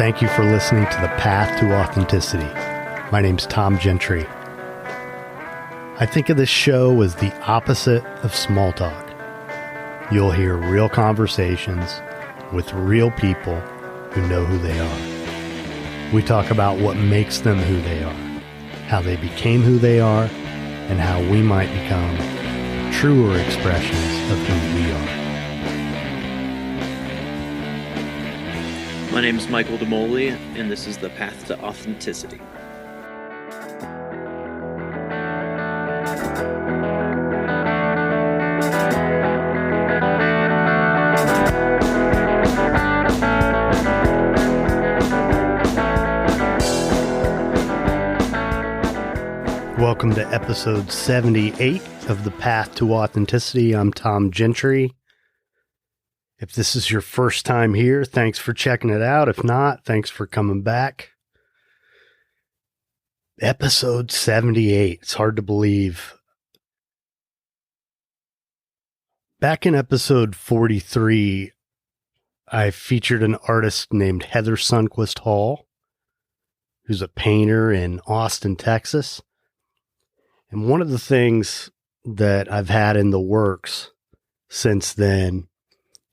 Thank you for listening to The Path to Authenticity. My name's Tom Gentry. I think of this show as the opposite of small talk. You'll hear real conversations with real people who know who they are. We talk about what makes them who they are, how they became who they are, and how we might become truer expressions of who we are. My name is Michael Damioli, and this is The Path to Authenticity. Welcome to episode 78 of The Path to Authenticity. I'm Tom Gentry. If this is your first time here, thanks for checking it out. If not, thanks for coming back. Episode 78. It's hard to believe. Back in episode 43, I featured an artist named Heather Sundquist Hall, who's a painter in Austin, Texas. And one of the things that I've had in the works since then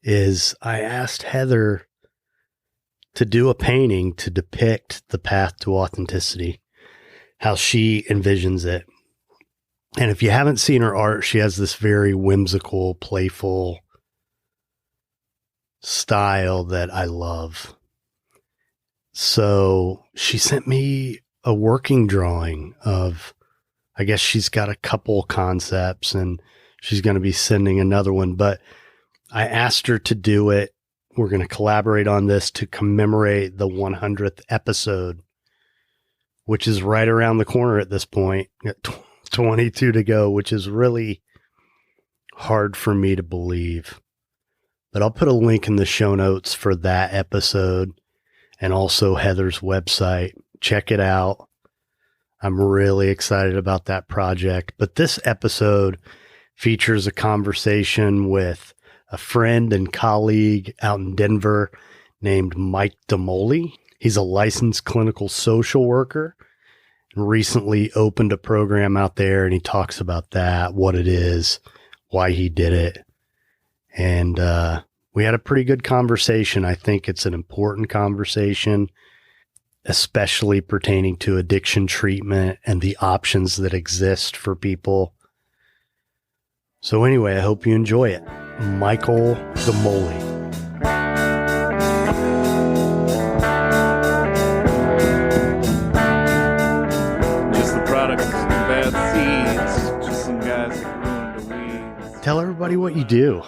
is I asked Heather to do a painting to depict the path to authenticity, how she envisions it. And if you haven't seen her art, she has this very whimsical, playful style that I love. So she sent me a working drawing of, I guess she's got a couple concepts and she's going to be sending another one, but I asked her to do it. We're going to collaborate on this to commemorate the 100th episode, which is right around the corner at this point. Got 22 to go, which is really hard for me to believe. But I'll put a link in the show notes for that episode and also Heather's website. Check it out. I'm really excited about that project. But this episode features a conversation with a friend and colleague out in Denver named Mike Damioli. He's a licensed clinical social worker and recently opened a program out there, and he talks about that, what it is, why he did it. And we had a pretty good conversation. I think it's an important conversation, especially pertaining to addiction treatment and the options that exist for people. So anyway, I hope you enjoy it. Michael Damioli. Just the product of some bad seeds. Just some guys that ruined the weeds. Tell everybody what you do.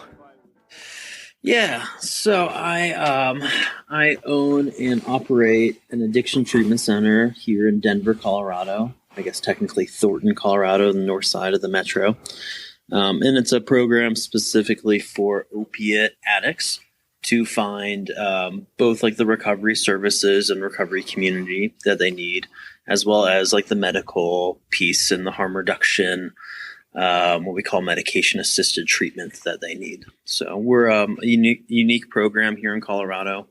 Yeah, so I own and operate an addiction treatment center here in Denver, Colorado. I guess technically Thornton, Colorado, the north side of the metro. And it's a program specifically for opiate addicts to find both like the recovery services and recovery community that they need, as well as like the medical piece and the harm reduction, what we call medication assisted treatment that they need. So we're a unique program here in Colorado.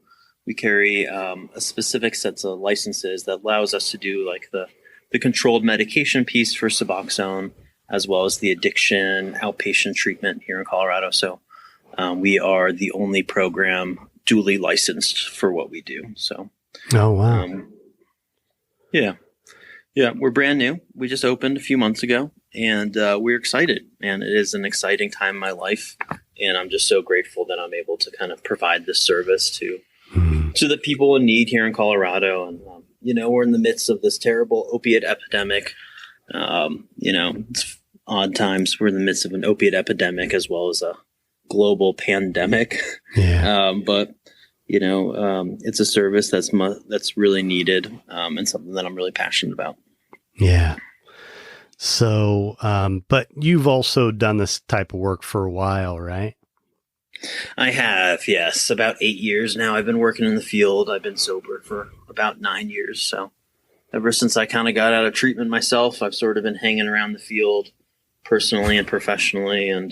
We carry a specific sets of licenses that allows us to do like the controlled medication piece for Suboxone, as well as the addiction outpatient treatment here in Colorado. So we are the only program duly licensed for what we do. So, Oh, wow. Yeah, we're brand new. We just opened a few months ago, and we're excited. And it is an exciting time in my life. And I'm just so grateful that I'm able to kind of provide this service to the people in need here in Colorado. And, we're in the midst of this terrible opiate epidemic. It's odd times. We're in the midst of an opiate epidemic as well as a global pandemic. Yeah. But it's a service that's really needed and something that I'm really passionate about. Yeah. So, but you've also done this type of work for a while, right? I have, yes. About 8 years now. I've been working in the field. I've been sober for about 9 years. So ever since I kind of got out of treatment myself, I've sort of been hanging around the field personally and professionally. And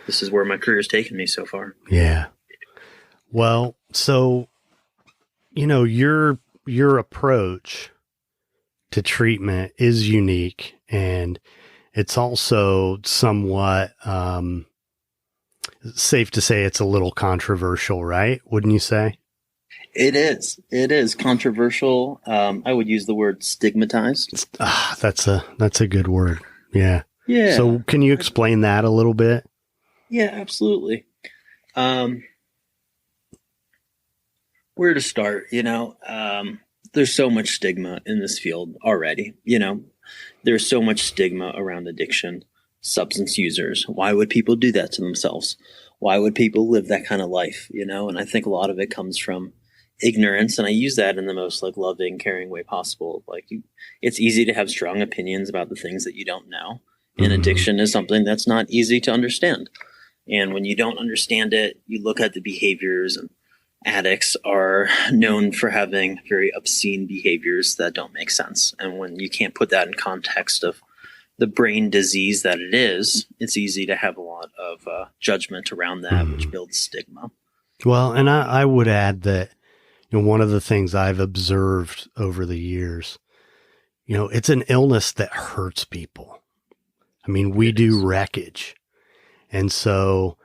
this is where my career has taken me so far. Yeah. Well, so, your approach to treatment is unique, and it's also somewhat safe to say it's a little controversial, right? Wouldn't you say? It is. It is controversial. I would use the word stigmatized. That's a good word. Yeah. Yeah. So can you explain that a little bit? Yeah, absolutely. Where to start? There's so much stigma in this field already. There's so much stigma around addiction, substance users. Why would people do that to themselves? Why would people live that kind of life? And I think a lot of it comes from ignorance, and I use that in the most loving, caring way possible. It's easy to have strong opinions about the things that you don't know, and addiction is something that's not easy to understand. And when you don't understand it, you look at the behaviors, and addicts are known for having very obscene behaviors that don't make sense. And when you can't put that in context of the brain disease that it is, it's easy to have a lot of judgment around that, which builds stigma. Well, and I would add that, one of the things I've observed over the years, it's an illness that hurts people. I mean, we do wreckage. And so,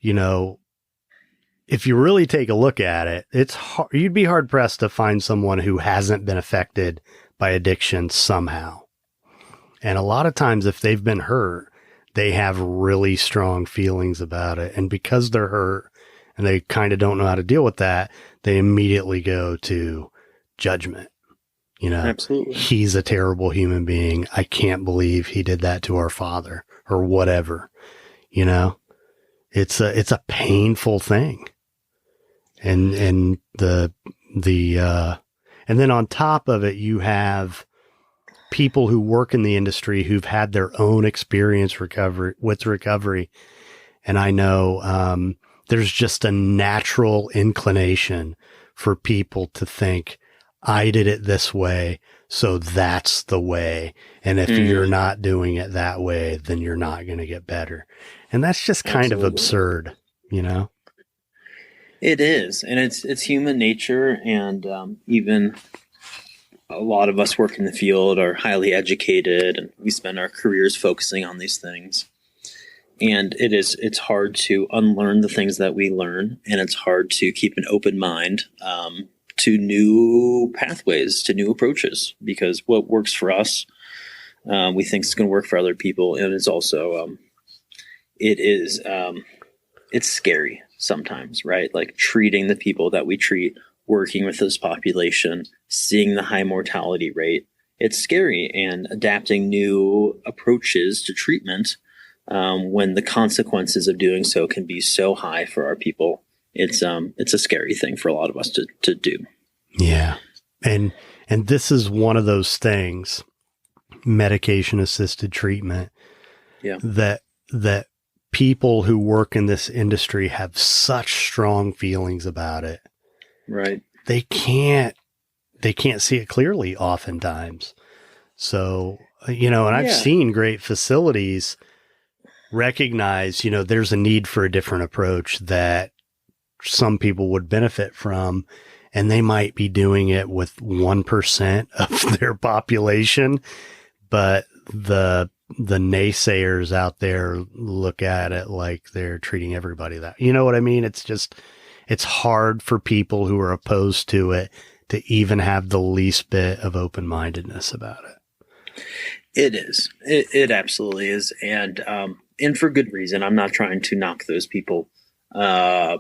if you really take a look at it, it's hard, you'd be hard pressed to find someone who hasn't been affected by addiction somehow. And a lot of times, if they've been hurt, they have really strong feelings about it. And because they're hurt and they kind of don't know how to deal with that, they immediately go to judgment. Absolutely. He's a terrible human being. I can't believe he did that to our father or whatever. It's a painful thing. And and then on top of it, you have people who work in the industry who've had their own experience with recovery. And I know, there's just a natural inclination for people to think, I did it this way, so that's the way. And if you're not doing it that way, then you're not going to get better. And that's just kind of absurd, It is. And it's human nature. And even a lot of us work in the field are highly educated, and we spend our careers focusing on these things. And it's hard to unlearn the things that we learn, and it's hard to keep an open mind to new pathways, to new approaches, because what works for us, we think is going to work for other people. And it's also, it's scary sometimes, right? Treating the people that we treat, working with this population, seeing the high mortality rate. It's scary, and adapting new approaches to treatment when the consequences of doing so can be so high for our people. It's a scary thing for a lot of us to do. Yeah. And this is one of those things, medication assisted treatment, that people who work in this industry have such strong feelings about it. Right. They can't see it clearly oftentimes. So, and I've seen great facilities recognize, there's a need for a different approach that some people would benefit from, and they might be doing it with 1% of their population, but the naysayers out there look at it like they're treating everybody that, you know what I mean? It's hard for people who are opposed to it to even have the least bit of open-mindedness about it. It is. It absolutely is. And for good reason. I'm not trying to knock those people. I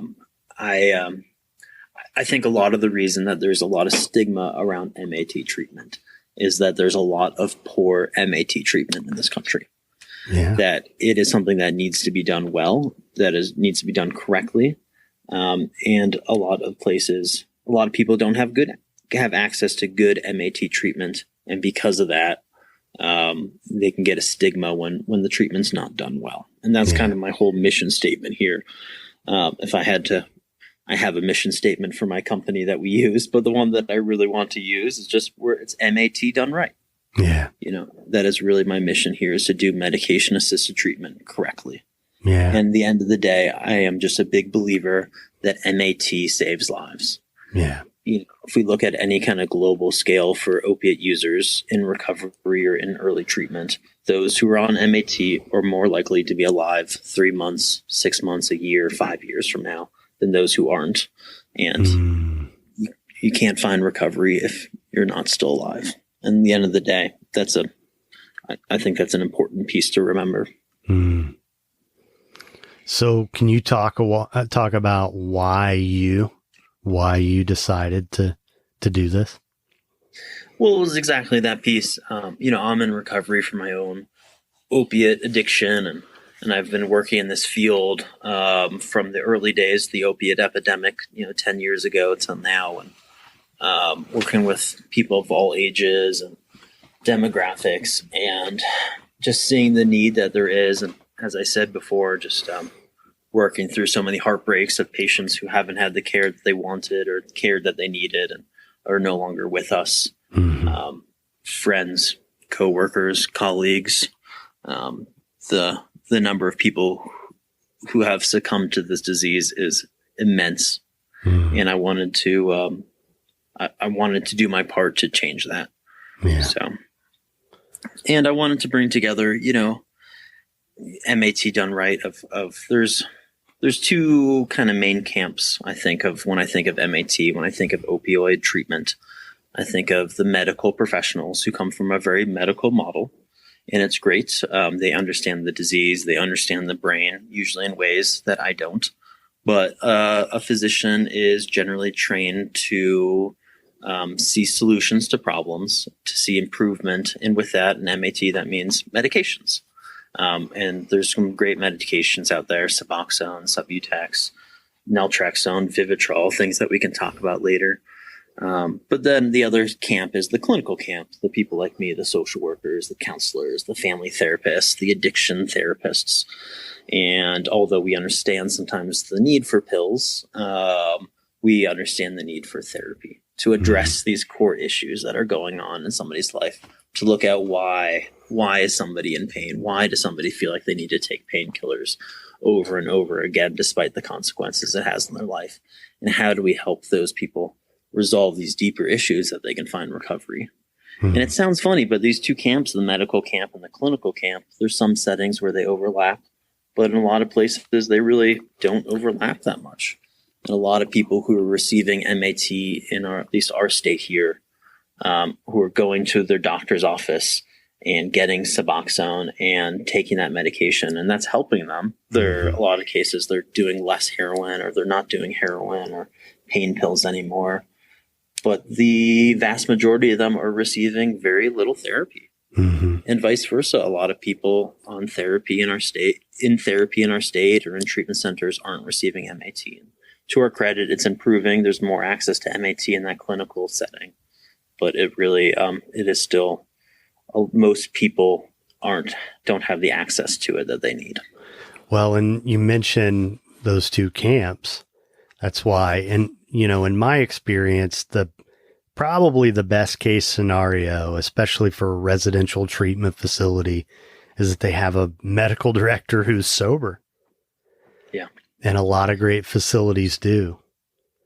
think a lot of the reason that there's a lot of stigma around MAT treatment is that there's a lot of poor MAT treatment in this country. Yeah. That it is something that needs to be done well, needs to be done correctly. And a lot of places, a lot of people don't have access to good MAT treatment. And because of that, they can get a stigma when the treatment's not done well. And that's kind of my whole mission statement here. If I had to, I have a mission statement for my company that we use, but the one that I really want to use is just where it's MAT done right. Yeah. That is really my mission here, is to do medication assisted treatment correctly. Yeah. And at the end of the day, I am just a big believer that MAT saves lives. Yeah. if we look at any kind of global scale for opiate users in recovery or in early treatment, those who are on MAT are more likely to be alive 3 months, 6 months, a year, 5 years from now than those who aren't. And you can't find recovery if you're not still alive. And at the end of the day, I think that's an important piece to remember. So can you talk about why you decided to do this? Well, it was exactly that piece. I'm in recovery from my own opiate addiction, and I've been working in this field from the early days, the opiate epidemic, 10 years ago till now, and working with people of all ages and demographics, and just seeing the need that there is. And as I said before, just working through so many heartbreaks of patients who haven't had the care that they wanted or the care that they needed and are no longer with us. Friends, coworkers, colleagues, the number of people who have succumbed to this disease is immense. And I wanted to do my part to change that. Yeah. And I wanted to bring together, MAT done right of there's two kind of main camps I think of when I think of MAT. When I think of opioid treatment, I think of the medical professionals who come from a very medical model, and it's great. They understand the disease, they understand the brain, usually in ways that I don't. But a physician is generally trained to see solutions to problems, to see improvement. And with that, in MAT, that means medications. And there's some great medications out there, Suboxone, Subutex, Naltrexone, Vivitrol, things that we can talk about later. But then the other camp is the clinical camp, the people like me, the social workers, the counselors, the family therapists, the addiction therapists. And although we understand sometimes the need for pills, we understand the need for therapy to address these core issues that are going on in somebody's life, to look at why is somebody in pain? Why does somebody feel like they need to take painkillers over and over again, despite the consequences it has in their life? And how do we help those people resolve these deeper issues that they can find recovery? And it sounds funny, but these two camps, the medical camp and the clinical camp, there's some settings where they overlap, but in a lot of places, they really don't overlap that much. And a lot of people who are receiving MAT in at least our state here, who are going to their doctor's office and getting Suboxone and taking that medication, and that's helping them. A lot of cases, they're doing less heroin, or they're not doing heroin or pain pills anymore. But the vast majority of them are receiving very little therapy. And vice versa. A lot of people on therapy in our state, or in treatment centers aren't receiving MAT. To our credit, it's improving. There's more access to MAT in that clinical setting, but it really, it is still, most people don't have the access to it that they need. Well, and you mentioned those two camps. That's why, and in my experience, probably the best case scenario, especially for a residential treatment facility, is that they have a medical director who's sober. Yeah. And a lot of great facilities do.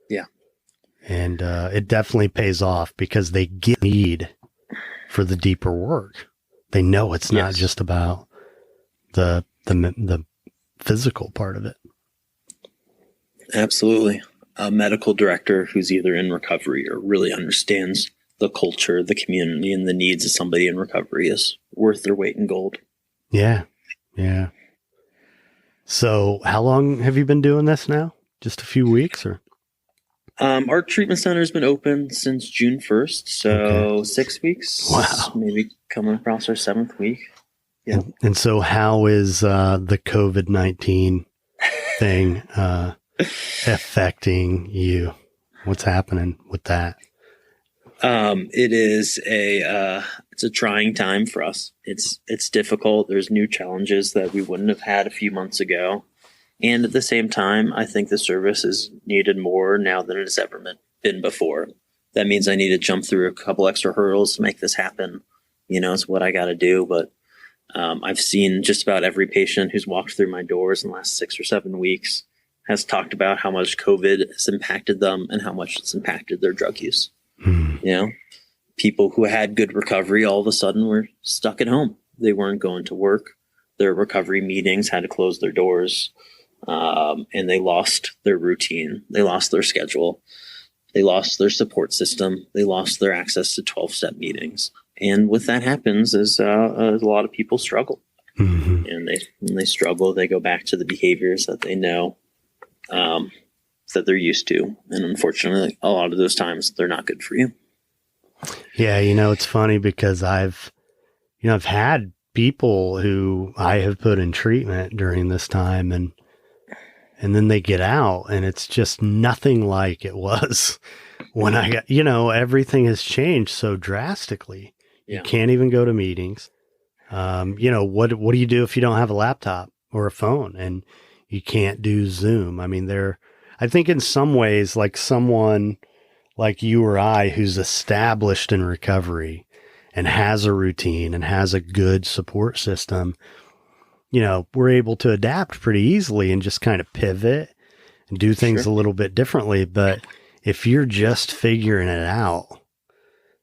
Yeah. And it definitely pays off because they get need for the deeper work. They know it's not just about the physical part of it. Absolutely. A medical director who's either in recovery or really understands the culture, the community, and the needs of somebody in recovery is worth their weight in gold. Yeah. Yeah. So how long have you been doing this now? Just a few weeks, or? Our treatment center has been open since June 1st. So 6 weeks. Wow. Maybe coming across our 7th week. Yeah. And so how is the COVID-19 thing affecting you? What's happening with that? It is it's a trying time for us. It's difficult. There's new challenges that we wouldn't have had a few months ago. And at the same time, I think the service is needed more now than it has ever been before. That means I need to jump through a couple extra hurdles to make this happen. It's what I got to do. But I've seen just about every patient who's walked through my doors in the last 6 or 7 weeks has talked about how much COVID has impacted them and how much it's impacted their drug use. You know, people who had good recovery all of a sudden were stuck at home. They weren't going to work. Their recovery meetings had to close their doors, and they lost their routine. They lost their schedule. They lost their support system. They lost their access to 12-step meetings. And what that happens is a lot of people struggle. And when they struggle, they go back to the behaviors that they know that they're used to. And unfortunately, a lot of those times, they're not good for you. Yeah, it's funny because I've had people who I have put in treatment during this time, and then they get out and it's just nothing like it was when I got, everything has changed so drastically. Yeah. You can't even go to meetings. What do you do if you don't have a laptop or a phone and you can't do Zoom? I mean, I think in some ways, like someone like you or I, who's established in recovery and has a routine and has a good support system, we're able to adapt pretty easily and just kind of pivot and do things a little bit differently. But if you're just figuring it out,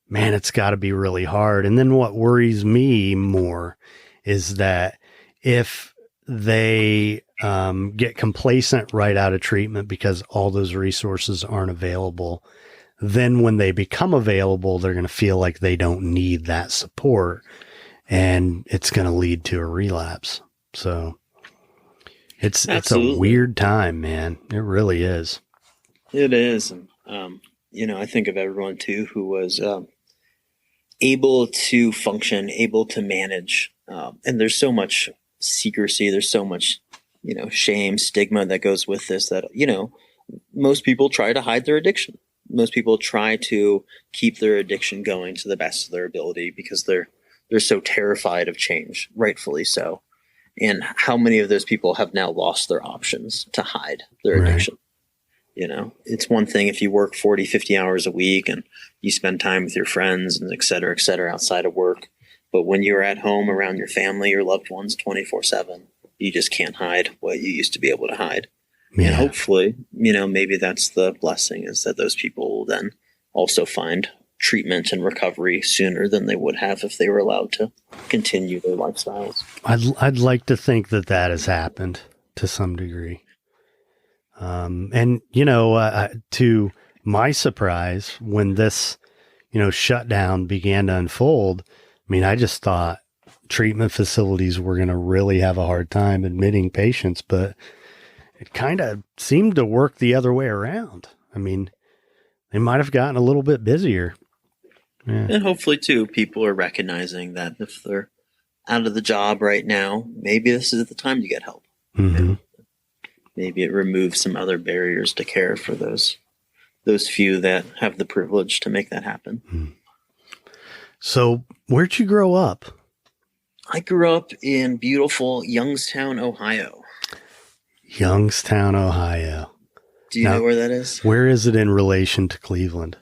man, it's got to be really hard. And then what worries me more is that if they get complacent right out of treatment because all those resources aren't available, then when they become available, they're going to feel like they don't need that support, and it's going to lead to a relapse. So it's a weird time, man. It really is. It is. And, I think of everyone too who was able to function, able to manage. And there's so much secrecy. There's so much, shame, stigma that goes with this that, most people try to hide their addiction. Most people try to keep their addiction going to the best of their ability because they're so terrified of change, rightfully so. And how many of those people have now lost their options to hide their addiction? It's one thing if you work 40, 50 hours a week and you spend time with your friends and et cetera, outside of work. But when you're at home around your family, your loved ones 24/7, you just can't hide what you used to be able to hide. Yeah. And hopefully, maybe that's the blessing, is that those people will then also find treatment and recovery sooner than they would have if they were allowed to continue their lifestyles. I'd like to think that has happened to some degree. To my surprise, when this, shutdown began to unfold, I just thought treatment facilities were going to really have a hard time admitting patients, but it kind of seemed to work the other way around. They might have gotten a little bit busier. Yeah. And hopefully, too, people are recognizing that if they're out of the job right now, maybe this is the time to get help. Maybe it removes some other barriers to care for those few that have the privilege to make that happen. So where'd you grow up? I grew up in beautiful Youngstown, Ohio. Youngstown, Ohio. Do you know where that is? Where is it in relation to Cleveland?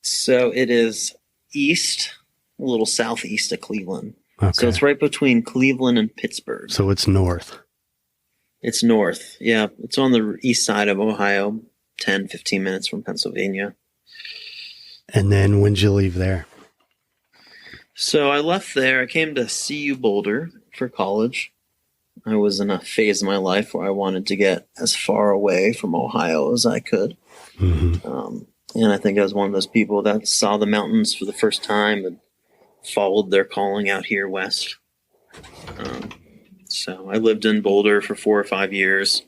So it is east, a little southeast of Cleveland. Okay. So it's right between Cleveland and Pittsburgh. So it's north. It's north. Yeah. It's on the east side of Ohio, 10, 15 minutes from Pennsylvania. And then when'd you leave there? So I left there. I came to CU Boulder for college. I was in a phase of my life where I wanted to get as far away from Ohio as I could. And I think I was one of those people that saw the mountains for the first time and followed their calling out here west. So I lived in Boulder for 4 or 5 years,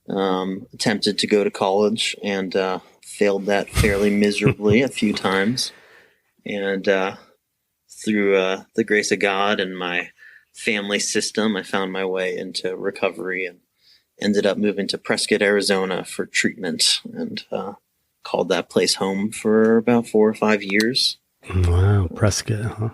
attempted to go to college and failed that fairly miserably a few times. And through the grace of God and my family system, I found my way into recovery and ended up moving to Prescott, Arizona for treatment, and called that place home for about 4 or 5 years. Wow, Prescott, huh?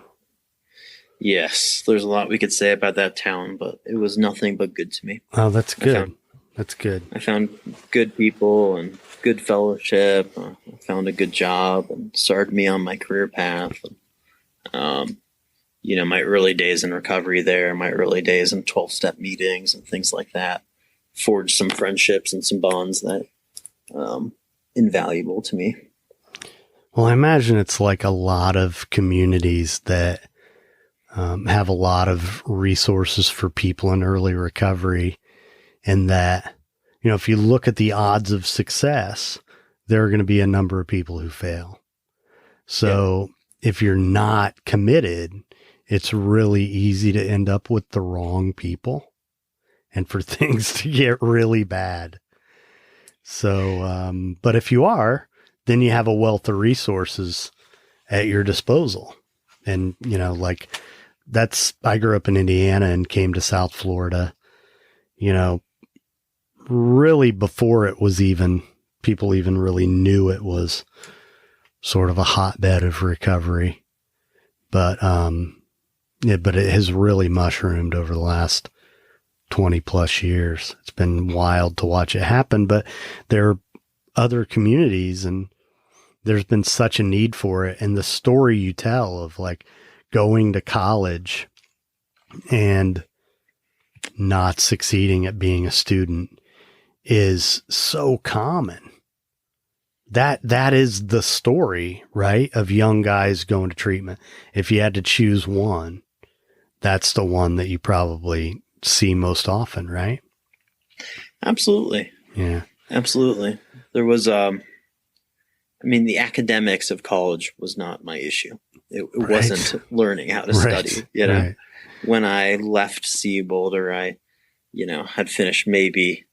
Yes, there's a lot we could say about that town, but it was nothing but good to me. Oh, that's good. That's good. I found good people and good fellowship. I found a good job and started me on my career path. My early days in recovery there, my early days in 12-step meetings and things like that, forged some friendships and some bonds that invaluable to me. Well, I imagine it's like a lot of communities that have a lot of resources for people in early recovery, and that, if you look at the odds of success, there are going to be a number of people who fail. So if you're not committed, it's really easy to end up with the wrong people and for things to get really bad. So, but if you are, then you have a wealth of resources at your disposal. And, I grew up in Indiana and came to South Florida, really before it was people even really knew it was sort of a hotbed of recovery. But it has really mushroomed over the last 20 plus years. It's been wild to watch it happen, but there are other communities and there's been such a need for it. And the story you tell of like going to college and not succeeding at being a student is so common. That is the story, right? Of young guys going to treatment. If you had to choose one, that's the one that you probably see most often, right? Absolutely. Yeah. Absolutely. There was, the academics of college was not my issue. It Right. wasn't learning how to Right. study, Right. When I left CU Boulder, I, had finished maybe,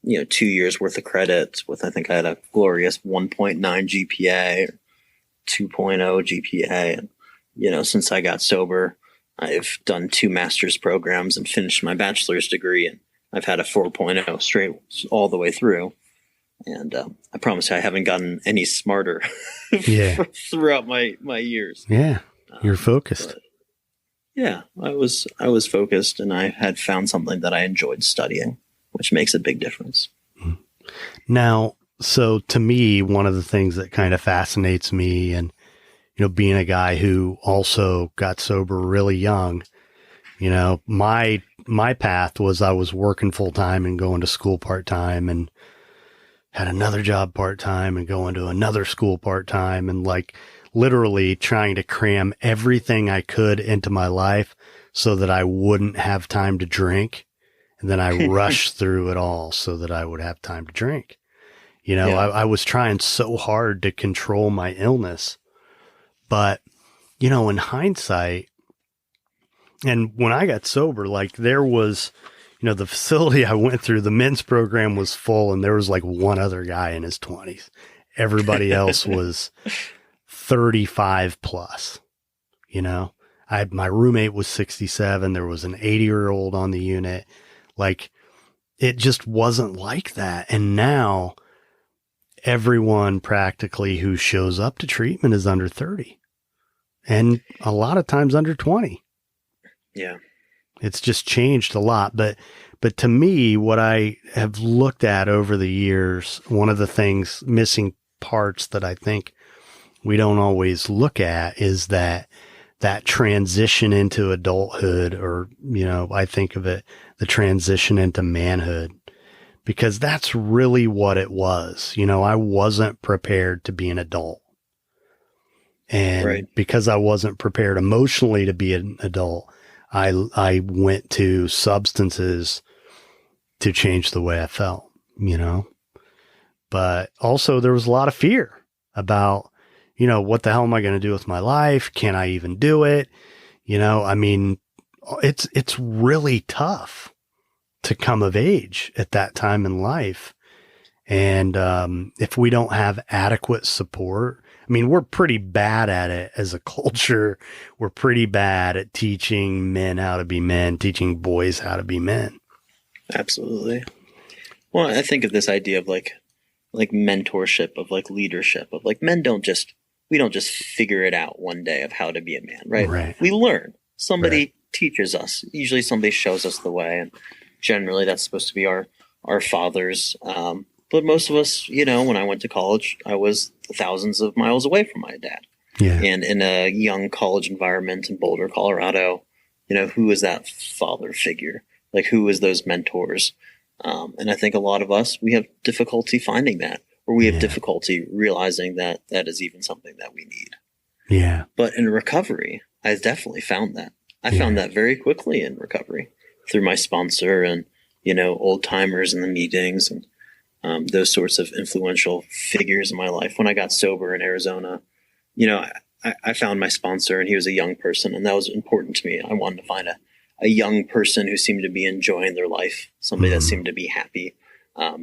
2 years worth of credits with, I think I had a glorious 1.9 GPA or 2.0 GPA. And, since I got sober, I've done 2 master's programs and finished my bachelor's degree. And I've had a 4.0 straight all the way through. And I promise you, I haven't gotten any smarter Yeah. throughout my years. Yeah. You're focused. Yeah, I was focused, and I had found something that I enjoyed studying, which makes a big difference. Now, so to me, one of the things that kind of fascinates me, and, being a guy who also got sober really young, my path was I was working full time and going to school part time and had another job part time and going to another school part time and like literally trying to cram everything I could into my life so that I wouldn't have time to drink. And then I rushed through it all so that I would have time to drink. I was trying so hard to control my illness, but, in hindsight, and when I got sober, like there was, the facility I went through, the men's program was full and there was like one other guy in his 20s. Everybody else was 35 plus, my roommate was 67. There was an 80-year-old on the unit. Like it just wasn't like that. And now everyone practically who shows up to treatment is under 30 and a lot of times under 20. Yeah. It's just changed a lot. But to me, what I have looked at over the years, one of the things, missing parts that I think we don't always look at is that transition into adulthood, or, I think of it, the transition into manhood, because that's really what it was. I wasn't prepared to be an adult. And Right. because I wasn't prepared emotionally to be an adult, I went to substances to change the way I felt, but also there was a lot of fear about, what the hell am I going to do with my life? Can I even do it? It's really tough to come of age at that time in life. And, if we don't have adequate support, we're pretty bad at it as a culture. We're pretty bad at teaching men how to be men, teaching boys how to be men. Absolutely. Well, I think of this idea of like mentorship, of like leadership, of like we don't just figure it out one day of how to be a man, right? Right. We learn. Somebody teaches us. Usually somebody shows us the way, and generally that's supposed to be our fathers. But most of us, when I went to college, I was thousands of miles away from my dad. Yeah. And in a young college environment in Boulder, Colorado, who is that father figure? Like, who is those mentors? And I think a lot of us, we have difficulty finding that, or we have Yeah. difficulty realizing that that is even something that we need. Yeah. But in recovery, I definitely found that. I found that very quickly in recovery through my sponsor and, old timers in the meetings and those sorts of influential figures in my life. When I got sober in Arizona, I found my sponsor, and he was a young person, and that was important to me. I wanted to find a young person who seemed to be enjoying their life, somebody that seemed to be happy,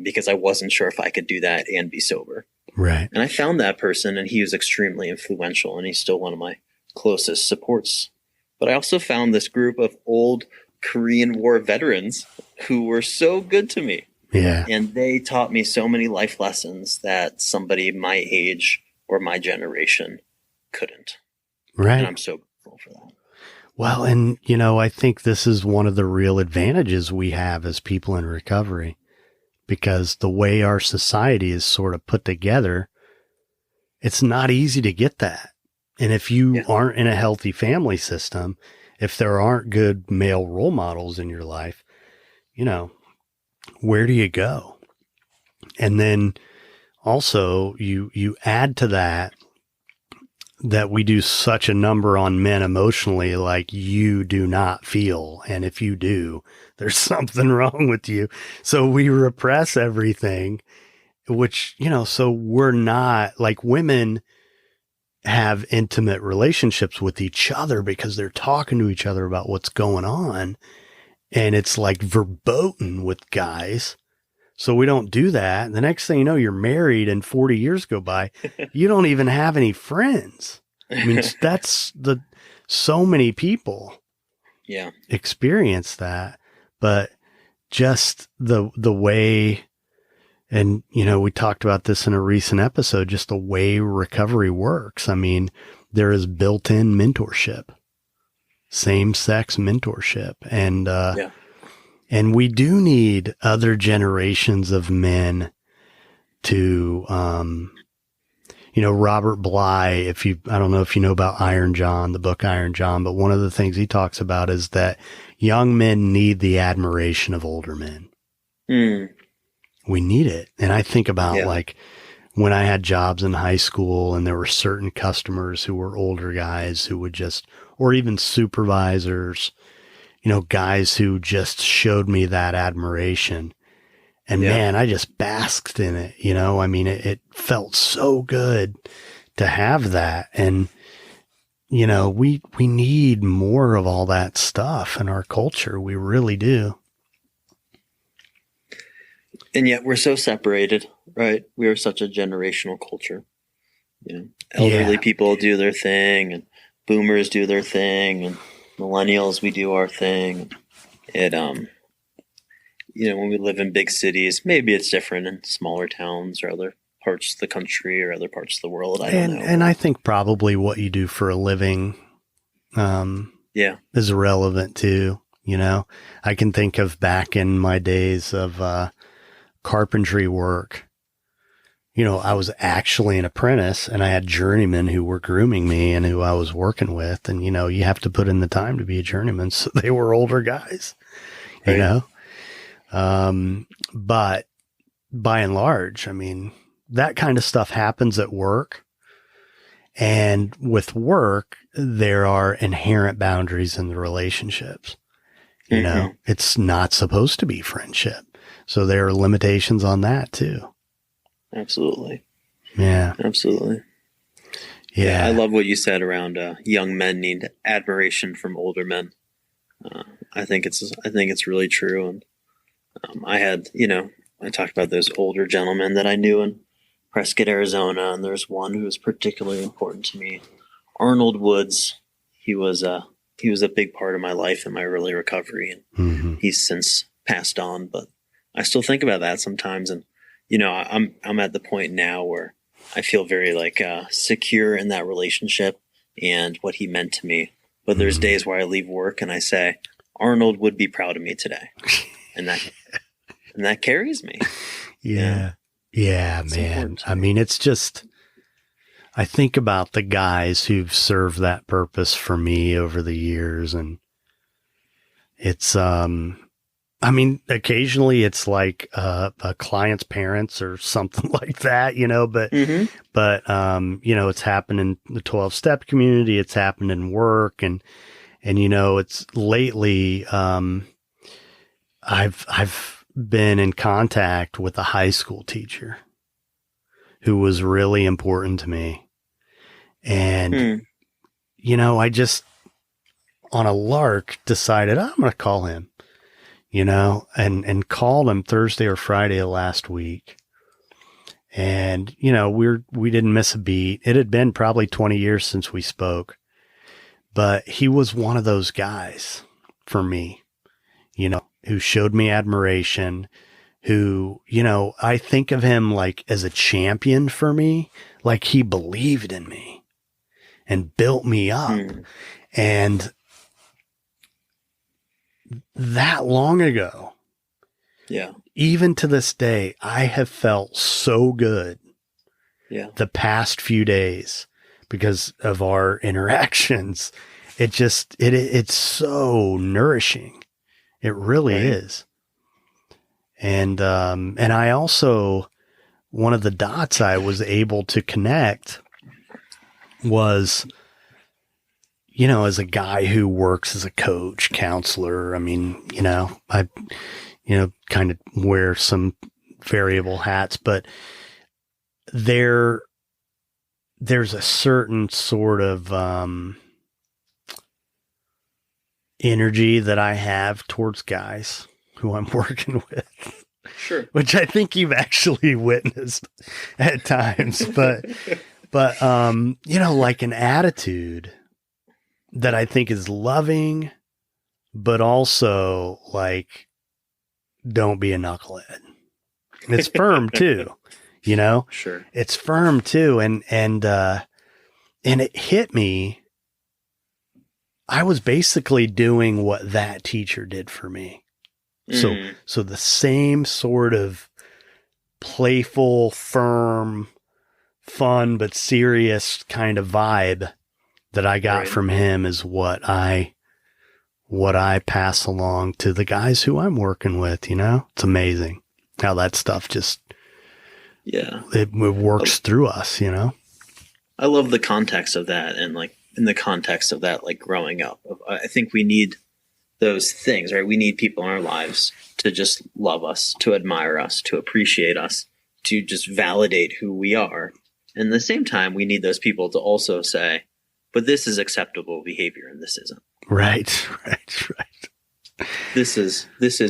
because I wasn't sure if I could do that and be sober. Right. And I found that person, and he was extremely influential, and he's still one of my closest supports. But I also found this group of old Korean War veterans who were so good to me. Yeah. And they taught me so many life lessons that somebody my age or my generation couldn't. Right. And I'm so grateful for that. Well, and, I think this is one of the real advantages we have as people in recovery, because the way our society is sort of put together, it's not easy to get that. And if you aren't in a healthy family system, if there aren't good male role models in your life, where do you go? And then also you add to that we do such a number on men emotionally, like you do not feel. And if you do, there's something wrong with you. So we repress everything, which, so we're not like women have intimate relationships with each other because they're talking to each other about what's going on. And it's like verboten with guys. So we don't do that. And the next thing you know, you're married and 40 years go by. You don't even have any friends. I mean, so many people experience that, but just the way, and, we talked about this in a recent episode, just the way recovery works. I mean, there is built-in mentorship, same-sex mentorship. And we do need other generations of men to, Robert Bly, I don't know if you know about Iron John, the book Iron John, but one of the things he talks about is that young men need the admiration of older men. We need it. And I think about like when I had jobs in high school and there were certain customers who were older guys who would or even supervisors, guys who just showed me that admiration. And man, I just basked in it. I mean, it felt so good to have that. And, we need more of all that stuff in our culture. We really do. And yet we're so separated, right? We are such a generational culture. Elderly people do their thing, and boomers do their thing, and millennials, we do our thing. When we live in big cities, maybe it's different in smaller towns or other parts of the country or other parts of the world. I don't know. And I think probably what you do for a living, is irrelevant too. I can think of back in my days of, carpentry work. I was actually an apprentice and I had journeymen who were grooming me and who I was working with. And, you have to put in the time to be a journeyman. So they were older guys, but by and large, I mean, that kind of stuff happens at work. And with work, there are inherent boundaries in the relationships. It's not supposed to be friendship. So there are limitations on that too. Absolutely. Yeah. Absolutely. Yeah. I love what you said around young men need admiration from older men. I think it's really true. And I had, I talked about those older gentlemen that I knew in Prescott, Arizona, and there's one who was particularly important to me. Arnold Woods. He was a big part of my life and my early recovery, and he's since passed on, but I still think about that sometimes. And, I'm at the point now where I feel very secure in that relationship and what he meant to me. But there's days where I leave work and I say, Arnold would be proud of me today. And that carries me. Yeah. Yeah, man. I mean, it's just, I think about the guys who've served that purpose for me over the years, and it's, I mean, occasionally it's like a client's parents or something like that, but Mm-hmm. it's happened in the 12-step community, it's happened in work, and it's lately I've been in contact with a high school teacher who was really important to me. And I just on a lark decided I'm going to call him. And called him Thursday or Friday of last week. And, we didn't miss a beat. It had been probably 20 years since we spoke, but he was one of those guys for me, who showed me admiration, who, I think of him like as a champion for me, like he believed in me and built me up. And that long ago, yeah, even to this day, I have felt so good the past few days because of our interactions. It's so nourishing. It really is. And I also, one of the dots I was able to connect was, as a guy who works as a coach, counselor, I mean, I kind of wear some variable hats, but there's a certain sort of energy that I have towards guys who I'm working with. Sure. Which I think you've actually witnessed at times, but like an attitude that I think is loving, but also like, don't be a knucklehead. It's firm too, Sure. it's firm too. And it hit me. I was basically doing what that teacher did for me. So the same sort of playful, firm, fun, but serious kind of vibe that I got from him is what I pass along to the guys who I'm working with, It's amazing how that stuff just, it works through us, I love the context of that. And like in the context of that, like growing up, I think we need those things, right? We need people in our lives to just love us, to admire us, to appreciate us, to just validate who we are. And at the same time, we need those people to also say, but this is acceptable behavior and this isn't. Right. This is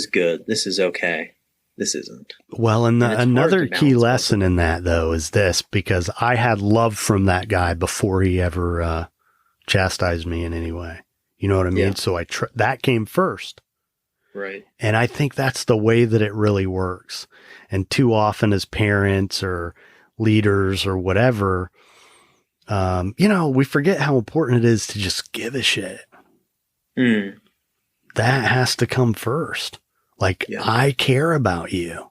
good. This is okay. This isn't. Well, and another key lesson in that, though, is this, because I had love from that guy before he ever chastised me in any way. You know what I mean? Yeah. So that came first. Right. And I think that's the way that it really works. And too often as parents or leaders or whatever, we forget how important it is to just give a shit. That has to come first. Like, I care about you.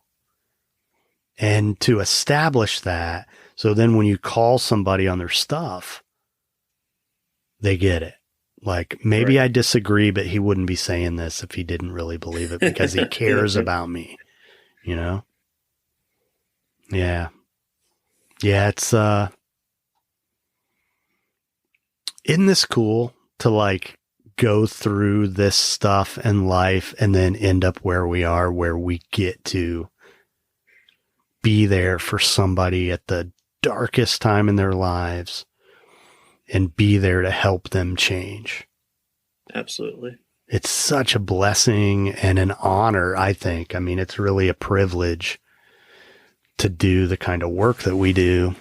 And to establish that, so then when you call somebody on their stuff, they get it. Like, maybe I disagree, but he wouldn't be saying this if he didn't really believe it because he cares about me, Yeah. Yeah, it's, isn't this cool to like go through this stuff in life and then end up where we are, where we get to be there for somebody at the darkest time in their lives and be there to help them change. Absolutely. It's such a blessing and an honor, I think. I mean, it's really a privilege to do the kind of work that we do.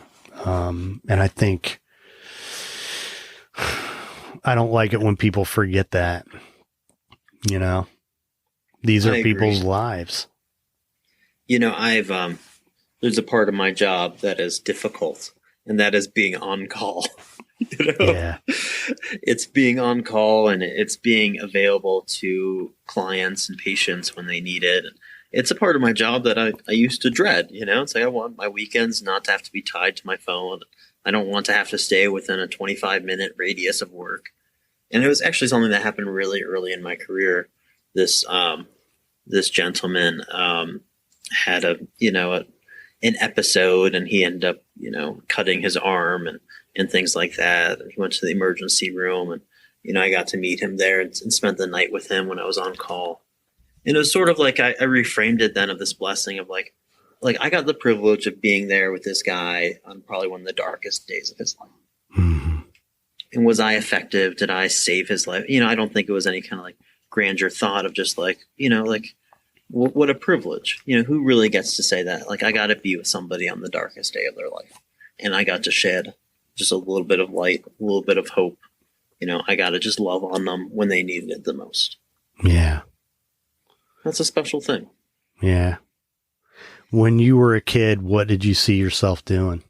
And I think I don't like it when people forget that, these are people's lives. I've, there's a part of my job that is difficult, and that is being on call. Yeah. It's being on call and it's being available to clients and patients when they need it. It's a part of my job that I used to dread, It's like I want my weekends not to have to be tied to my phone. I don't want to have to stay within a 25-minute radius of work. And it was actually something that happened really early in my career. This this gentleman had an episode, and he ended up, cutting his arm and things like that. And he went to the emergency room, and, I got to meet him there and spent the night with him when I was on call. And it was sort of like I reframed it then of this blessing of like I got the privilege of being there with this guy on probably one of the darkest days of his life. Mm-hmm. And was I effective? Did I save his life? I don't think it was any kind of like grandeur thought of just like, what a privilege. Who really gets to say that? Like, I got to be with somebody on the darkest day of their life. And I got to shed just a little bit of light, a little bit of hope. I got to just love on them when they needed it the most. Yeah. That's a special thing. Yeah. When you were a kid, what did you see yourself doing?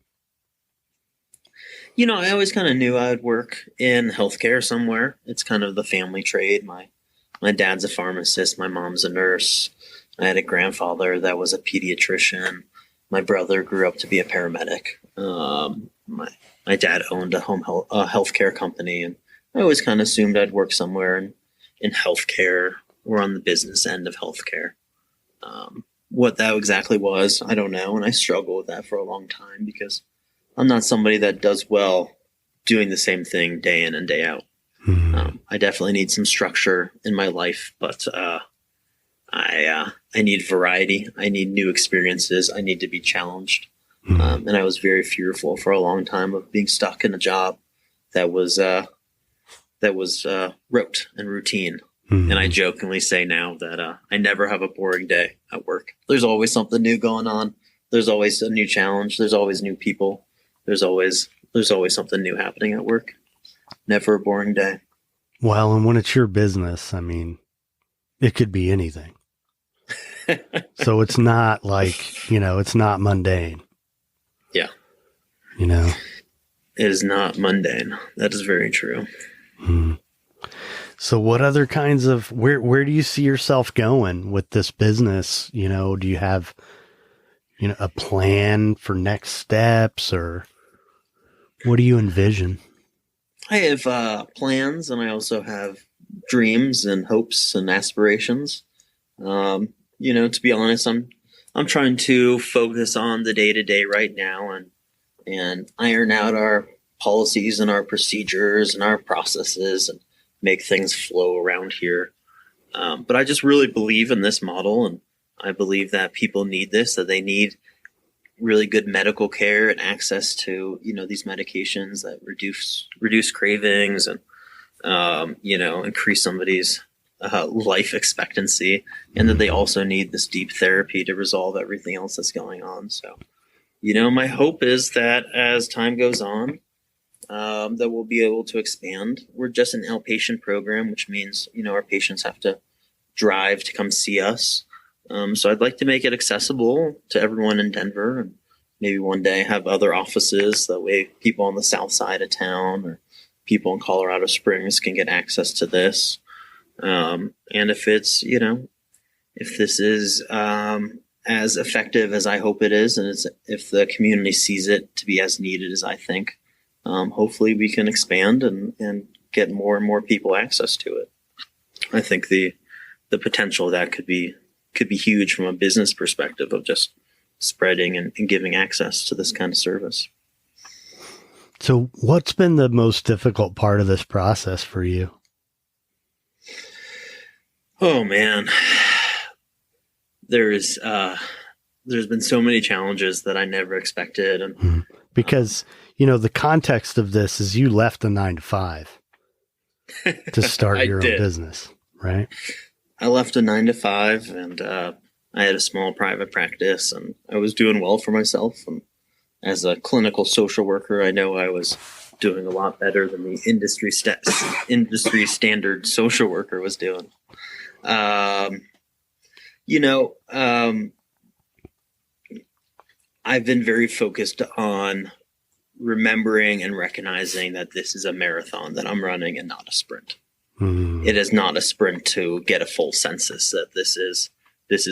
I always kind of knew I would work in healthcare somewhere. It's kind of the family trade. My dad's a pharmacist. My mom's a nurse. I had a grandfather that was a pediatrician. My brother grew up to be a paramedic. My dad owned a healthcare company, and I always kind of assumed I'd work somewhere in healthcare or on the business end of healthcare. What that exactly was, I don't know, and I struggled with that for a long time because I'm not somebody that does well doing the same thing day in and day out. Mm-hmm. I definitely need some structure in my life, but I need variety. I need new experiences. I need to be challenged. Mm-hmm. And I was very fearful for a long time of being stuck in a job that was rote and routine. Mm-hmm. And I jokingly say now that I never have a boring day at work. There's always something new going on. There's always a new challenge. There's always new people. There's always something new happening at work. Never a boring day. Well, and when it's your business, I mean, it could be anything. So it's not like, it's not mundane. Yeah. It is not mundane. That is very true. Hmm. So what other kinds of, where do you see yourself going with this business? Do you have, a plan for next steps, or what do you envision? I have plans, and I also have dreams and hopes and aspirations. To be honest, I'm trying to focus on the day to day right now and iron out our policies and our procedures and our processes and make things flow around here. But I just really believe in this model, and I believe that people need this, that they need really good medical care and access to, these medications that reduce cravings and, increase somebody's life expectancy, and that they also need this deep therapy to resolve everything else that's going on. So, my hope is that as time goes on, that we'll be able to expand. We're just an outpatient program, which means, our patients have to drive to come see us. So I'd like to make it accessible to everyone in Denver, and maybe one day have other offices. That way people on the south side of town or people in Colorado Springs can get access to this. And if it's, if this is as effective as I hope it is, and if the community sees it to be as needed as I think, hopefully we can expand and get more and more people access to it. I think the potential of that could be huge from a business perspective of just spreading and giving access to this kind of service. So what's been the most difficult part of this process for you? Oh man, there's been so many challenges that I never expected. And because, the context of this is you left the 9-to-5 to start your own business, right? I left a 9-to-5, and I had a small private practice, and I was doing well for myself. And as a clinical social worker, I know I was doing a lot better than the industry standard social worker was doing. I've been very focused on remembering and recognizing that this is a marathon that I'm running and not a sprint. It is not a sprint to get a full census. That this is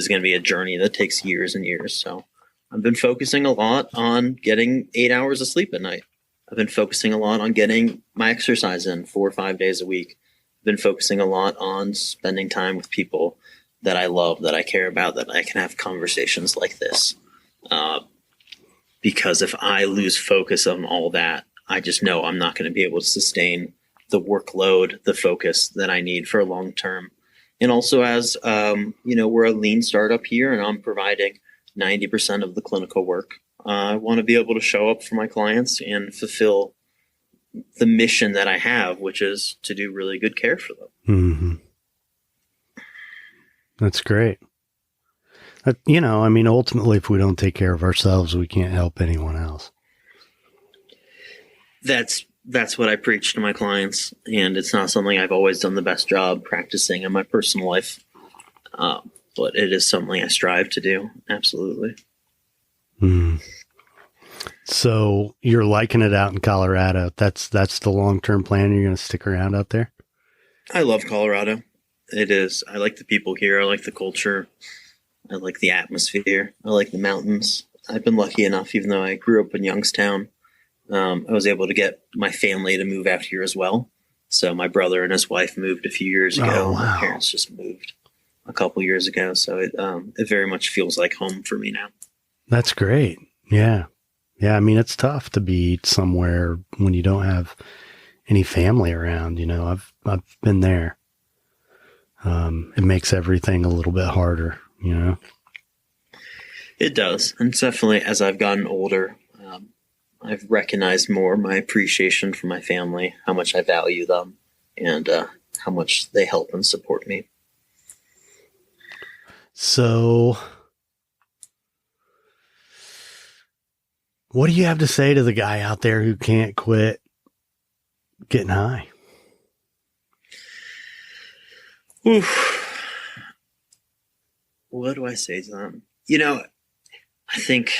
going to be a journey that takes years and years. So I've been focusing a lot on getting 8 hours of sleep at night. I've been focusing a lot on getting my exercise in 4 or 5 days a week. I've been focusing a lot on spending time with people. that I love, that I care about, that I can have conversations like this. Because if I lose focus on all that, I just know I'm not going to be able to sustain the workload, the focus that I need for long term. And also, as we're a lean startup here, and I'm providing 90% of the clinical work. I want to be able to show up for my clients and fulfill the mission that I have, which is to do really good care for them. Mm-hmm. That's great. Ultimately, if we don't take care of ourselves, we can't help anyone else. That's what I preach to my clients, and it's not something I've always done the best job practicing in my personal life, but it is something I strive to do. Absolutely. Mm. So you're liking it out in Colorado. That's the long-term plan. You're going to stick around out there? I love Colorado. It is. I like the people here. I like the culture. I like the atmosphere. I like the mountains. I've been lucky enough, even though I grew up in Youngstown, I was able to get my family to move out here as well. So my brother and his wife moved a few years ago. Oh, wow. My parents just moved a couple years ago. So it very much feels like home for me now. That's great. Yeah. Yeah. I mean, it's tough to be somewhere when you don't have any family around. I've been there. It makes everything a little bit harder, It does. And definitely as I've gotten older, I've recognized more my appreciation for my family, how much I value them, and how much they help and support me. So what do you have to say to the guy out there who can't quit getting high? Oof. What do I say to them? I think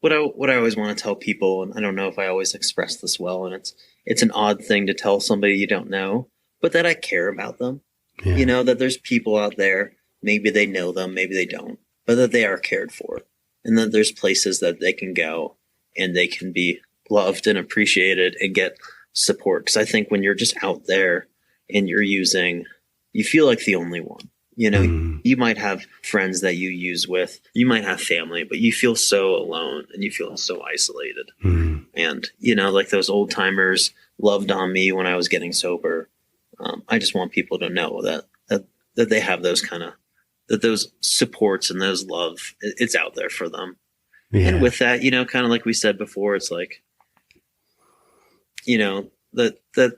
what I always want to tell people, and I don't know if I always express this well, and it's an odd thing to tell somebody you don't know, but that I care about them. Yeah. That there's people out there, maybe they know them, maybe they don't, but that they are cared for, and that there's places that they can go and they can be loved and appreciated and get support. Because I think when you're just out there and you feel like the only one. You might have friends that you use with, you might have family, but you feel so alone and you feel so isolated. And, like those old timers loved on me when I was getting sober. I just want people to know that they have those that those supports and those love, it's out there for them. Yeah. And with that, kind of like we said before, it's like, that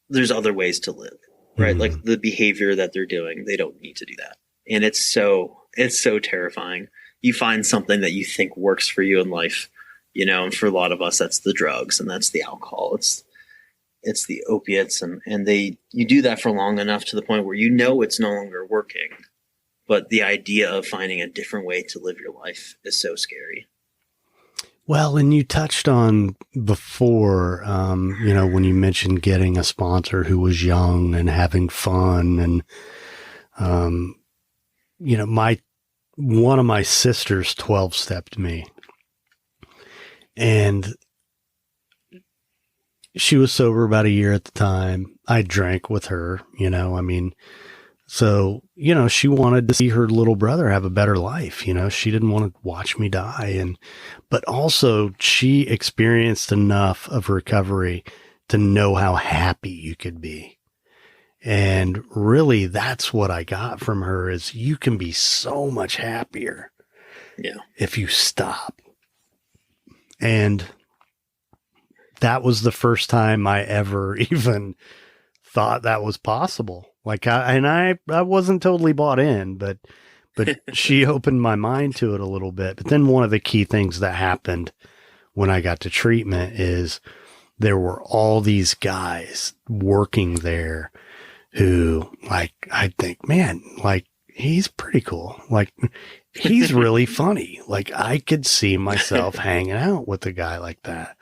there's other ways to live. Right. Like the behavior that they're doing, they don't need to do that. And it's so terrifying. You find something that you think works for you in life, and for a lot of us, that's the drugs and that's the alcohol. It's the opiates. And you do that for long enough to the point where it's no longer working. But the idea of finding a different way to live your life is so scary. Well, and you touched on before, when you mentioned getting a sponsor who was young and having fun, and, one of my sisters 12-stepped me, and she was sober about a year at the time. I drank with her, so, she wanted to see her little brother have a better life. She didn't want to watch me die. But also she experienced enough of recovery to know how happy you could be. And really that's what I got from her, is you can be so much happier. Yeah. If you stop. And that was the first time I ever even thought that was possible. Like I wasn't totally bought in, but she opened my mind to it a little bit. But then one of the key things that happened when I got to treatment is there were all these guys working there who, like, I think, man, like, he's pretty cool. Like, he's really funny. Like, I could see myself hanging out with a guy like that.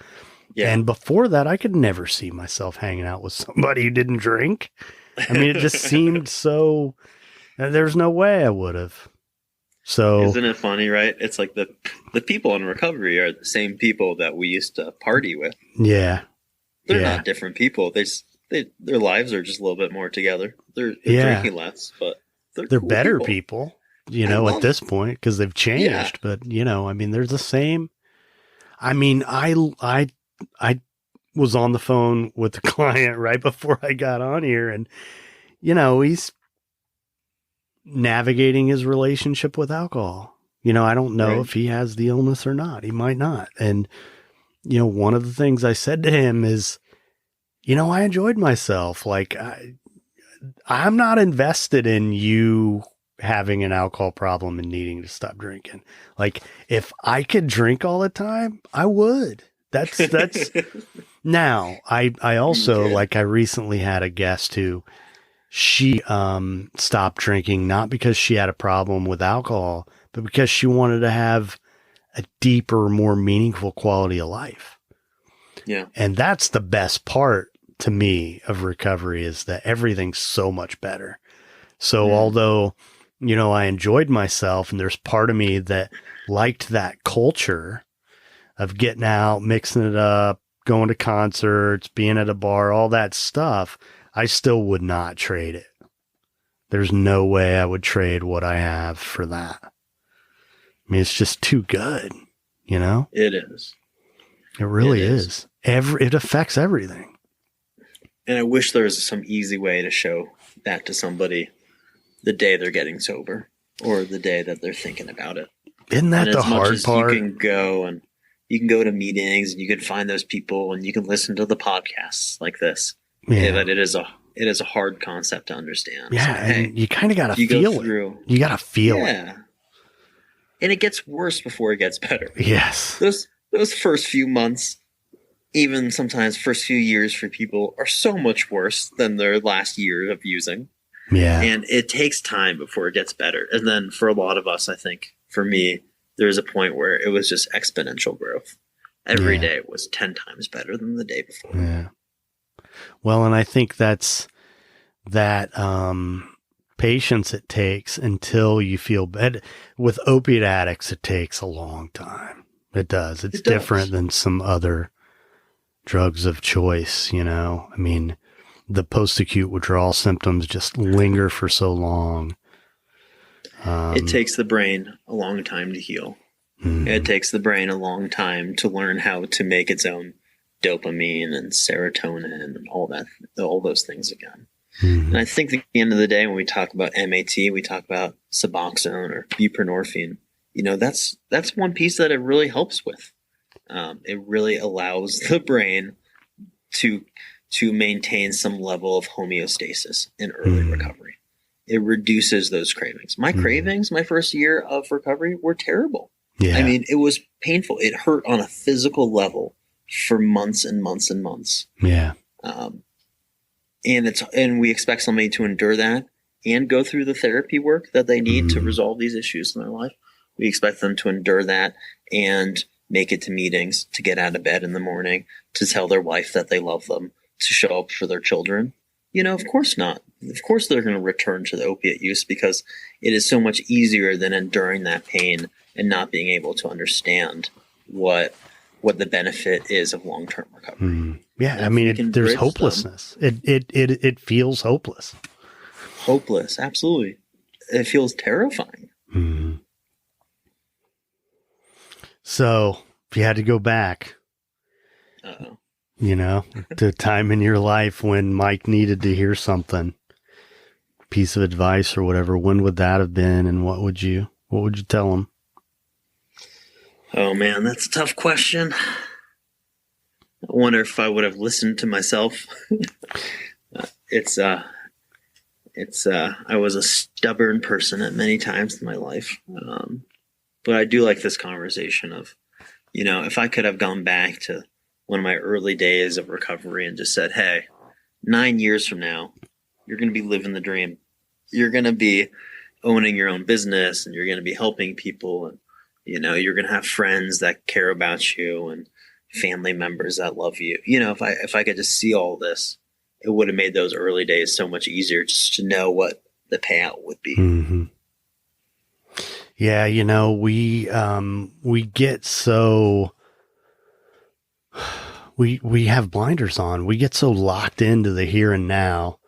Yeah. And before that, I could never see myself hanging out with somebody who didn't drink. I mean, it just seemed so, there's no way I would have. So isn't it funny, right? It's like the people in recovery are the same people that we used to party with. Yeah. They're not different people. their lives are just a little bit more together. They're Yeah. drinking less, but They're cool better people, at this point, because they've changed. Yeah. But, I mean, they're the same. I mean, I was on the phone with the client right before I got on here, and, he's navigating his relationship with alcohol. I don't know Right. if he has the illness or not. He might not. And, one of the things I said to him is, I enjoyed myself. Like, I'm not invested in you having an alcohol problem and needing to stop drinking. Like, if I could drink all the time, I would. That's now I also, Okay. like, I recently had a guest who she stopped drinking, not because she had a problem with alcohol, but because she wanted to have a deeper, more meaningful quality of life. Yeah. And that's the best part to me of recovery, is that everything's so much better. So although, I enjoyed myself, and there's part of me that liked that culture of getting out, mixing it up, going to concerts, being at a bar, all that stuff, I still would not trade it. There's no way I would trade what I have for that. I mean, it's just too good, It is. It really is. It affects everything. And I wish there was some easy way to show that to somebody the day they're getting sober or the day that they're thinking about it. Isn't that the hard part? You can go to meetings and you can find those people and you can listen to the podcasts like this. Yeah. But it is a hard concept to understand. Yeah, So, and you kind of got to feel it. You got to feel it. Yeah. And it gets worse before it gets better. Yes. Those first few months, even sometimes first few years for people, are so much worse than their last year of using. Yeah. And it takes time before it gets better. And then for a lot of us, I think, for me, there's a point where it was just exponential growth. Every day was 10 times better than the day before. Yeah. Well, and I think that's that patience it takes until you feel better. With opiate addicts, it takes a long time. It does. It's different than some other drugs of choice, I mean, the post-acute withdrawal symptoms just linger for so long. It takes the brain a long time to heal. It takes the brain a long time to learn how to make its own dopamine and serotonin and all those things again. And I think at the end of the day, when we talk about MAT, we talk about Suboxone or buprenorphine. That's one piece that it really helps with. It really allows the brain to maintain some level of homeostasis in early recovery. It reduces those cravings. My cravings, my first year of recovery, were terrible. Yeah. I mean, it was painful. It hurt on a physical level for months and months and months. Yeah. And we expect somebody to endure that and go through the therapy work that they need to resolve these issues in their life. We expect them to endure that and make it to meetings, to get out of bed in the morning, to tell their wife that they love them, to show up for their children. Of course not. Of course they're going to return to the opiate use because it is so much easier than enduring that pain and not being able to understand what the benefit is of long-term recovery. Yeah, I mean, there's hopelessness. It feels hopeless. Hopeless, absolutely. It feels terrifying. So, if you had to go back, to a time in your life when Mike needed to hear something, piece of advice or whatever, when would that have been, and what would you tell him? Oh man, that's a tough question. I wonder if I would have listened to myself. I was a stubborn person at many times in my life. But I do like this conversation of, if I could have gone back to one of my early days of recovery and just said, hey, 9 years from now, you're going to be living the dream. You're going to be owning your own business and you're going to be helping people. And, you're going to have friends that care about you and family members that love you. If I could just see all this, it would have made those early days so much easier just to know what the payout would be. Mm-hmm. Yeah, we get so we have blinders on. We get so locked into the here and now.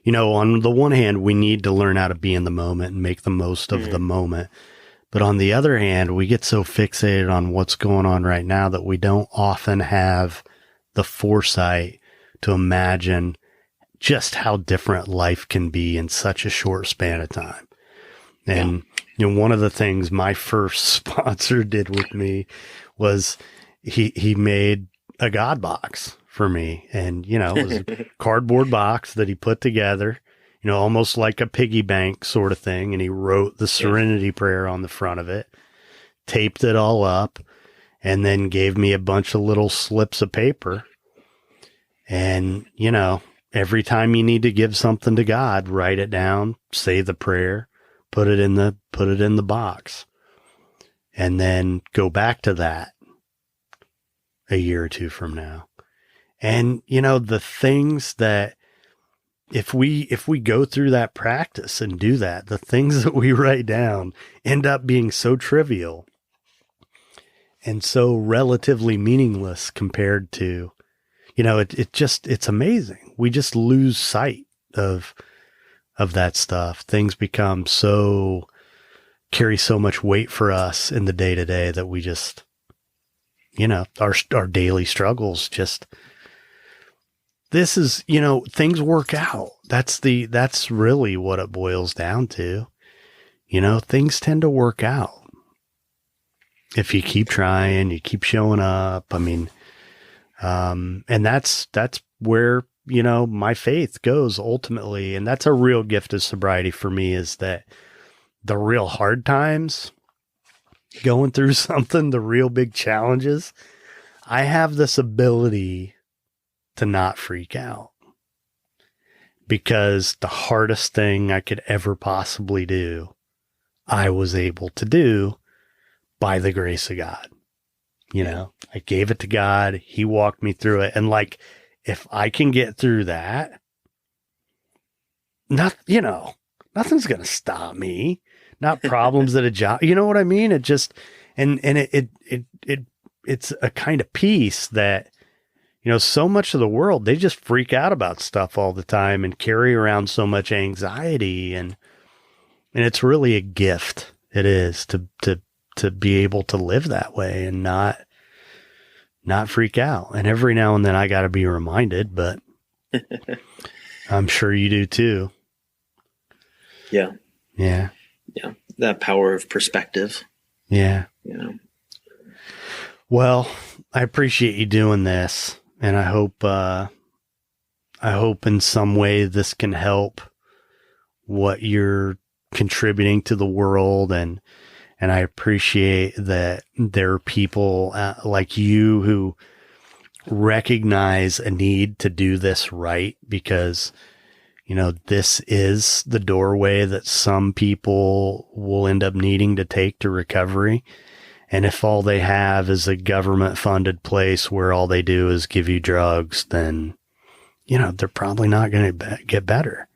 On the one hand, we need to learn how to be in the moment and make the most of the moment. But on the other hand, we get so fixated on what's going on right now that we don't often have the foresight to imagine just how different life can be in such a short span of time. And, one of the things my first sponsor did with me was he made a God box for me. And, it was a cardboard box that he put together, almost like a piggy bank sort of thing. And he wrote the Serenity Prayer on the front of it, taped it all up, and then gave me a bunch of little slips of paper. And, every time you need to give something to God, write it down, say the prayer, put it in the box, and then go back to that a year or two from now. And, the things that if we go through that practice and do that, the things that we write down end up being so trivial and so relatively meaningless compared to, it's amazing. We just lose sight of that stuff. Things become carry so much weight for us in the day to day that we just, our daily struggles this is, things work out. That's really what it boils down to. Things tend to work out. If you keep trying, you keep showing up. I mean, and that's where, my faith goes ultimately. And that's a real gift of sobriety for me, is that the real hard times, going through something, the real big challenges, I have this ability to not freak out, because the hardest thing I could ever possibly do, I was able to do by the grace of God. I gave it to God. He walked me through it. And if I can get through that, nothing's going to stop me. Not problems at a job. You know what I mean? It just, it's a kind of peace that, so much of the world, they just freak out about stuff all the time and carry around so much anxiety. And it's really a gift. It is to be able to live that way and not freak out. And every now and then I got to be reminded, but I'm sure you do too. Yeah. Yeah. Yeah. That power of perspective. Yeah. Well, I appreciate you doing this, and I hope in some way this can help what you're contributing to the world. And I appreciate that there are people like you who recognize a need to do this right, because, this is the doorway that some people will end up needing to take to recovery. And if all they have is a government funded place where all they do is give you drugs, then, they're probably not going to get better.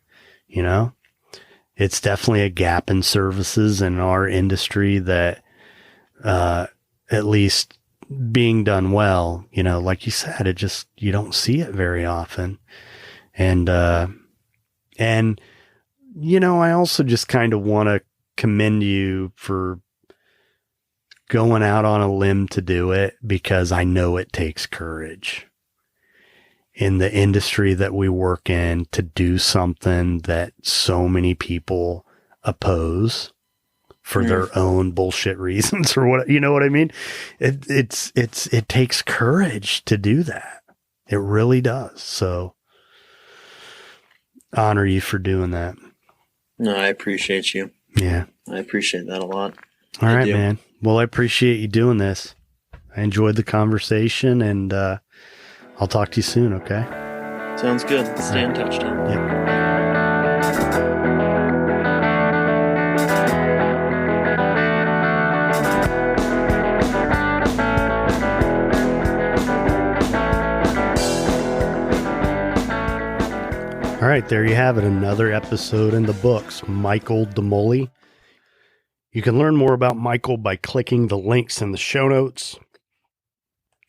It's definitely a gap in services in our industry that, at least being done well, like you said, you don't see it very often. And I also just kind of want to commend you for going out on a limb to do it, because I know it takes courage in the industry that we work in to do something that so many people oppose for their own bullshit reasons, or what, what I mean? It takes courage to do that. It really does. So honor you for doing that. No, I appreciate you. Yeah. I appreciate that a lot. All right, man. Well, I appreciate you doing this. I enjoyed the conversation, and I'll talk to you soon, okay? Sounds good. Stay in touch, Tom. Yep. All right, there you have it. Another episode in the books. Michael Damioli. You can learn more about Michael by clicking the links in the show notes.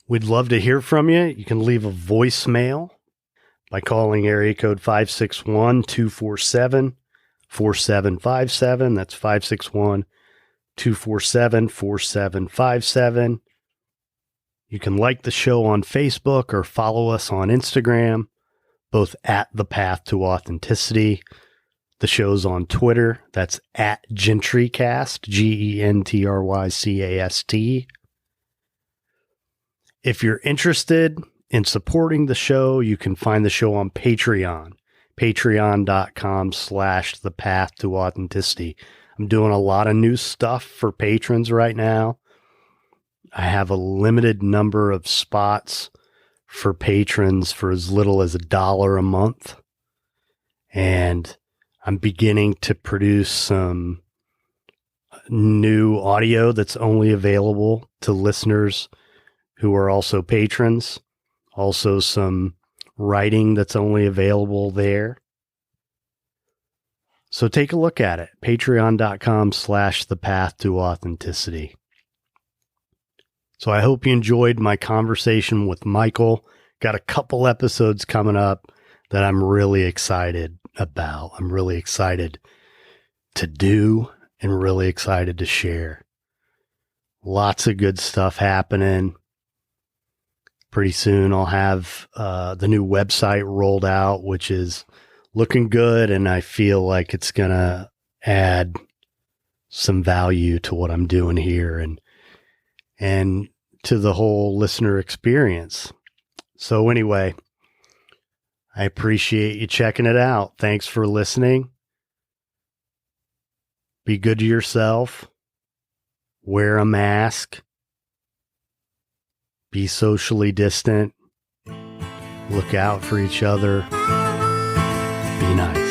We'd love to hear from you. You can leave a voicemail by calling area code 561-247-4757. That's 561-247-4757. You can like the show on Facebook or follow us on Instagram, both at The Path to Authenticity. The show's on Twitter. That's at GentryCast, GENTRYCAST. If you're interested in supporting the show, you can find the show on Patreon, patreon.com/The Path to Authenticity. I'm doing a lot of new stuff for patrons right now. I have a limited number of spots for patrons for as little as $1 a month. And I'm beginning to produce some new audio that's only available to listeners who are also patrons. Also some writing that's only available there. So take a look at it. Patreon.com/The Path to Authenticity. So I hope you enjoyed my conversation with Michael. Got a couple episodes coming up that I'm really excited about. I'm really excited to do and really excited to share. Lots of good stuff happening. Pretty soon I'll have the new website rolled out, which is looking good, and I feel like it's going to add some value to what I'm doing here and to the whole listener experience. So anyway, I appreciate you checking it out. Thanks for listening. Be good to yourself. Wear a mask. Be socially distant. Look out for each other. Be nice.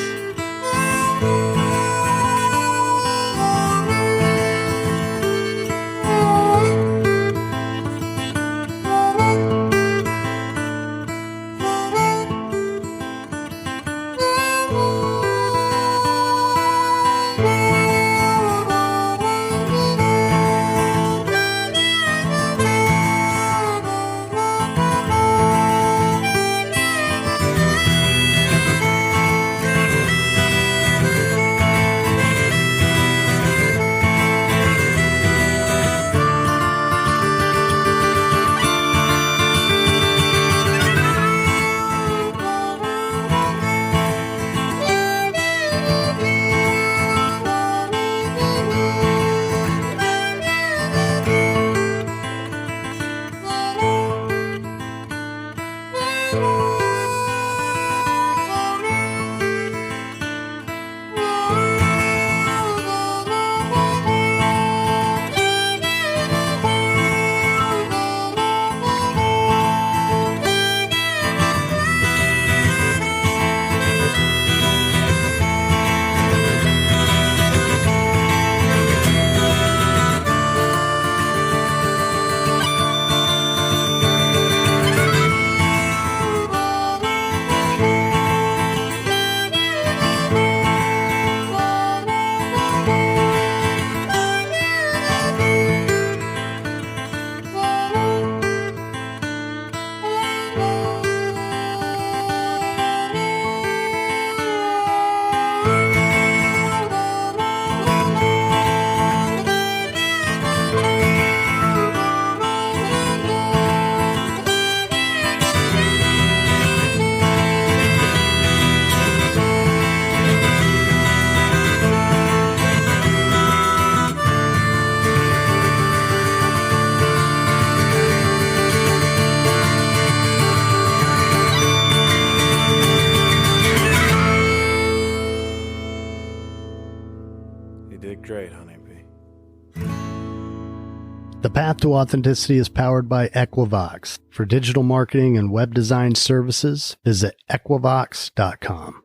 Great, honeybee. The Path to Authenticity is powered by Equivox. For digital marketing and web design services, visit equivox.com.